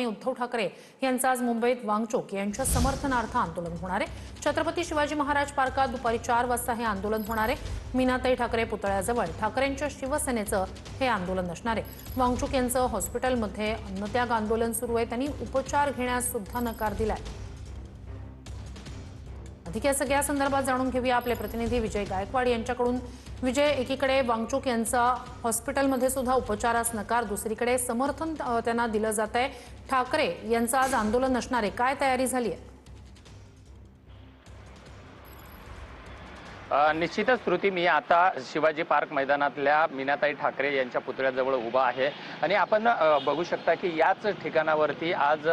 बातमी, उद्धव ठाकरे यांचं आज मुंबईत वांगचूक यांच्या समर्थनार्थ आंदोलन होणार आहे। छत्रपती शिवाजी महाराज पार्कात दुपारी 4 वाजता हे आंदोलन होणार आहे। मीनाताई ठाकरे पुतळ्याजवळ ठाकरेंच्या शिवसेनेचं हे आंदोलन असणार आहे। वांगचूक यांचं हॉस्पिटलमध्ये अन्नत्याग आंदोलन सुरू आहे। त्यांनी उपचार घेण्यास सुद्धा नकार दिलाय। अधिक या सगळ्या संदर्भात जाणून घेऊया आपले प्रतिनिधी विजय गायकवाड यांच्याकडून। विजय, एकीकडे वांगचूक यांचा हॉस्पिटलमध्ये सुद्धा उपचारास नकार, दुसरीकडे समर्थन त्यांना दिलं जात आहे। ठाकरे यांचं आज आंदोलन असणार आहे, काय तयारी झाली आहे? निश्चितच श्रुती, मी आता शिवाजी पार्क मैदानातल्या मीनाताई ठाकरे यांच्या पुतळ्याजवळ उभा आहे आणि आपण बघू शकता की याच ठिकाणावरती आज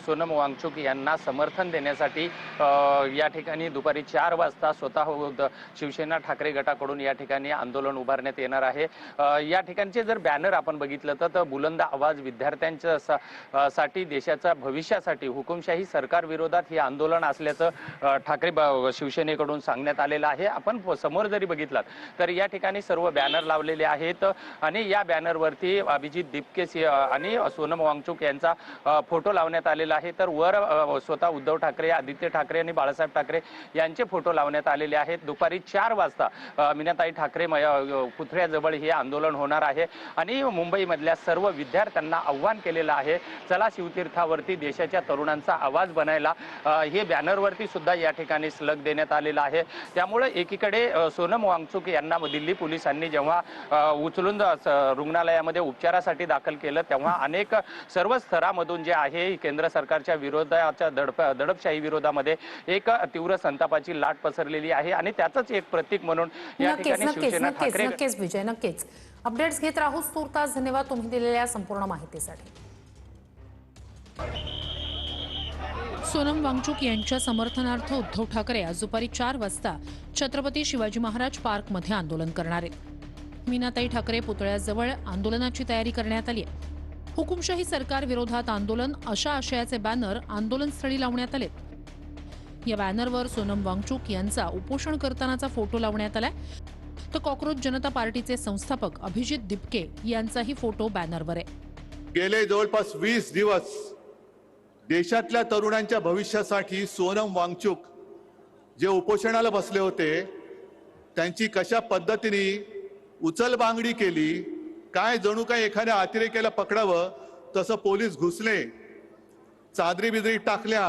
सोनम वांगचूक यांना समर्थन देण्यासाठी या ठिकाणी दुपारी 4 वाजता स्वतः शिवसेना ठाकरे गटाकडून या ठिकाणी आंदोलन उभारण्यात येणार आहे। या ठिकाणचे जर बॅनर आपण बघितलं तर बुलंद आवाज विद्यार्थ्यांच्या साठी, देशाच्या भविष्यासाठी हुकुमशाही सरकार विरोधात हे आंदोलन असल्याचं ठाकरे शिवसेनेकडून सांगण्यात आलेलं आहे। आपण समोर जरी बघितलात तर या ठिकाणी सर्व बॅनर लावलेले आहेत आणि या बॅनरवरती अभिजित दिपके आणि सोनम वांगचूक यांचा फोटो लावण्यात आलेला आहे। तर वर स्वतः उद्धव ठाकरे, आदित्य ठाकरे आणि बाळासाहेब ठाकरे यांचे फोटो लावण्यात आलेले आहेत। दुपारी 4 वाजता मीनाताई ठाकरे पुतळ्याजवळ हे आंदोलन होणार आहे आणि मुंबईमधल्या सर्व विद्यार्थ्यांना आव्हान केलेलं आहे, चला शिवतीर्थावरती देशाच्या तरुणांचा आवाज बनायला। हे बॅनरवरती सुद्धा या ठिकाणी स्लग देण्यात आलेला आहे। त्यामुळे एकीकडे सोनम वांगचूक यांना दिल्ली पोलिसांनी जेव्हा उचलून रुग्णालयामध्ये उपचारासाठी दाखल केलं तेव्हा अनेक सर्व स्तरामधून जे आहे केंद्र सरकारच्या विरोधाच्या दडपशाही विरोधामध्ये एक तीव्र संतापाची लाट पसरलेली आहे आणि त्याचंच एक प्रतीक म्हणून या ठिकाणी शिवसेना ठाकरे। नक्कीच विजय, नक्कीच अपडेट्स घेत राहू। तूर्तास धन्यवाद तुम्ही दिलेल्या संपूर्ण माहितीसाठी। सोनम वांगचूक यांच्या समर्थनार्थ उद्धव ठाकरे आज दुपारी 4 वाजता छत्रपती शिवाजी महाराज पार्कमध्ये आंदोलन करणार आहेत। मीनाताई ठाकरे पुतळ्याजवळ आंदोलनाची तयारी करण्यात आली आहे। हुकुमशाही सरकार विरोधात आंदोलन अशा आशयाचे बॅनर आंदोलनस्थळी लावण्यात आलेत। या बॅनरवर सोनम वांगचूक यांचा उपोषण करतानाचा फोटो लावण्यात आलाय, तर कॉक्रोच जनता पार्टीचे संस्थापक अभिजित दिपके यांचाही फोटो बॅनरवर आहे। गेले जवळपास 20 दिवस देशातल्या तरुणांच्या भविष्यासाठी सोनम वांगचूक जे उपोषणाला बसले होते त्यांची कशा पद्धतीने उचलबांगडी केली, काय जणू काय एखाद्या अतिरेक्याला पकडावं तसं पोलीस घुसले, चादरी बिदरी टाकल्या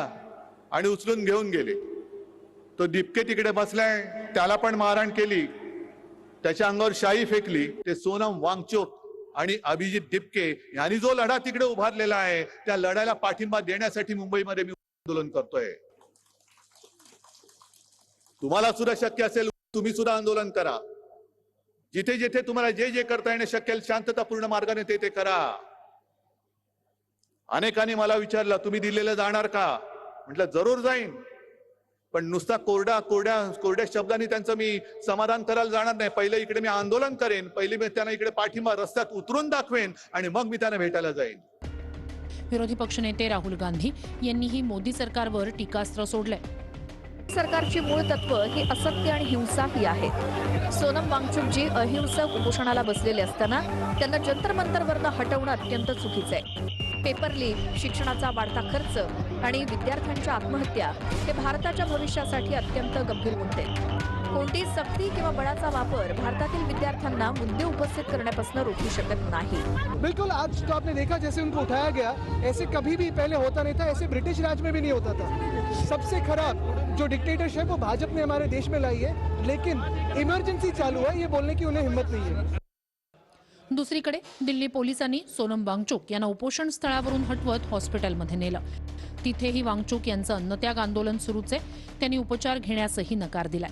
आणि उचलून घेऊन गेले। तो दिपके तिकडे बसलाय, त्याला पण मारहाण केली, त्याच्या अंगावर शाई फेकली। ते सोनम वांगचूक आणि अभिजित दिपके यांनी जो लढा तिकडे उभारलेला आहे त्या लढ्याला पाठिंबा देण्यासाठी मुंबईमध्ये मी आंदोलन करतोय। तुम्हाला सुद्धा शक्य असेल तुम्ही सुद्धा आंदोलन करा। जिथे जिथे तुम्हाला जे जे करता येणे शक्य शांततापूर्ण मार्गाने ते करा। अनेकांनी मला विचारलं तुम्ही दिल्लीला जाणार का? म्हटलं जरूर जाईन, पण नुसता कोरड्या शब्दांनी त्यांचं मी समाधान करायला जाणार नाही। पहिले इकडे मी आंदोलन करेन, पहिले मी त्यांना इकडे पाठिंबा रस्त्यात उतरून दाखवेन आणि मग मी त्यांना भेटायला जाईन। विरोधी पक्षनेते राहुल गांधी यांनीही मोदी सरकारवर टीकास्त्र सोडलंय। सरकारची मूळ तत्व ही असत्य आणि हिंसा ही आहेत। सोनम वांगचूक जी अहिंसक उपोषणाला बसलेले असताना त्यांना जंतर मंतरवरनं हटवणं अत्यंत चुकीचं आहे। पेपर लीक, शिक्षणाचा वाढता खर्च आणि विद्यार्थ्यांच्या आत्महत्या हे भारताच्या भविष्यासाठी अत्यंत गंभीर मुद्दे आहेत। कोणतीही सक्ती किंवा बळाचा वापर भारतातील विद्यार्थ्यांना मुद्दे उपस्थित करण्यापासून रोखू शकत नाही। बिल्कुल, आज तो आपने देखा जैसे उनको उठाया गया, ऐसे कभी भी पहले होता नहीं था, ऐसे ब्रिटिश राज में भी नहीं होता था। सबसे खराब जो डिक्टेटरशिप वो भाजपा ने हमारे देश में लाई है, लेकिन इमरजेंसी चालू है ये बोलने की उन्हें हिम्मत नहीं है। दुसरीकडे दिल्ली पोलिसांनी सोनम वांगचूक यांना उपोषण स्थळावरून हटवत हॉस्पिटलमध्ये नेलं। तिथेही वांगचूक यांचं अन्नत्याग आंदोलन सुरूच आहे। त्यांनी उपचार घेण्यासही नकार दिलाय।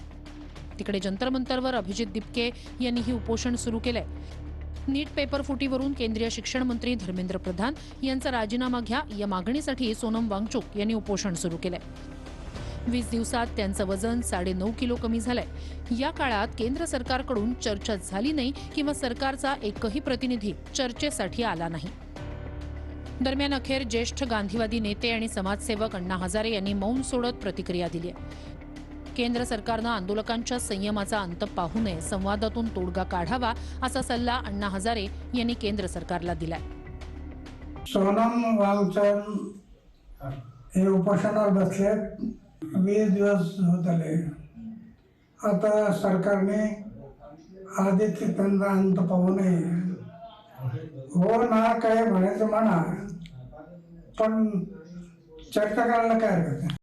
तिकडे जंतर मंतरवर अभिजित दिपके यांनीही उपोषण सुरू केलंय। नीट पेपर फुटीवरून केंद्रीय शिक्षण मंत्री धर्मेंद्र प्रधान यांचा राजीनामा घ्या या मागणीसाठी सोनम वांगचूक यांनी उपोषण सुरू केलंय। 20 दिवसात त्यांचं वजन 9.5 किलो कमी झालंय। या काळात केंद्र सरकारकडून चर्चा झाली नाही किंवा सरकारचा एकही प्रतिनिधी चर्चेसाठी आला नाही। दरम्यान अखेर ज्येष्ठ गांधीवादी नेते आणि समाजसेवक अण्णा हजारे यांनी मौन सोडत प्रतिक्रिया दिली आहे। केंद्र सरकारनं आंदोलकांच्या संयमाचा अंत पाहू नये, संवादातून तोडगा काढावा असा सल्ला अण्णा हजारे यांनी केंद्र सरकारला दिलाय। सोनम वांगचुक हे उपोषणावर बसलेत 20 दिवस होत आले. आता सरकारने आदित्य त्यांचा अंत पाहू नये. हो ना काय म्हणायचं म्हणा, पण चर्चा करायला काय हरकत आहे.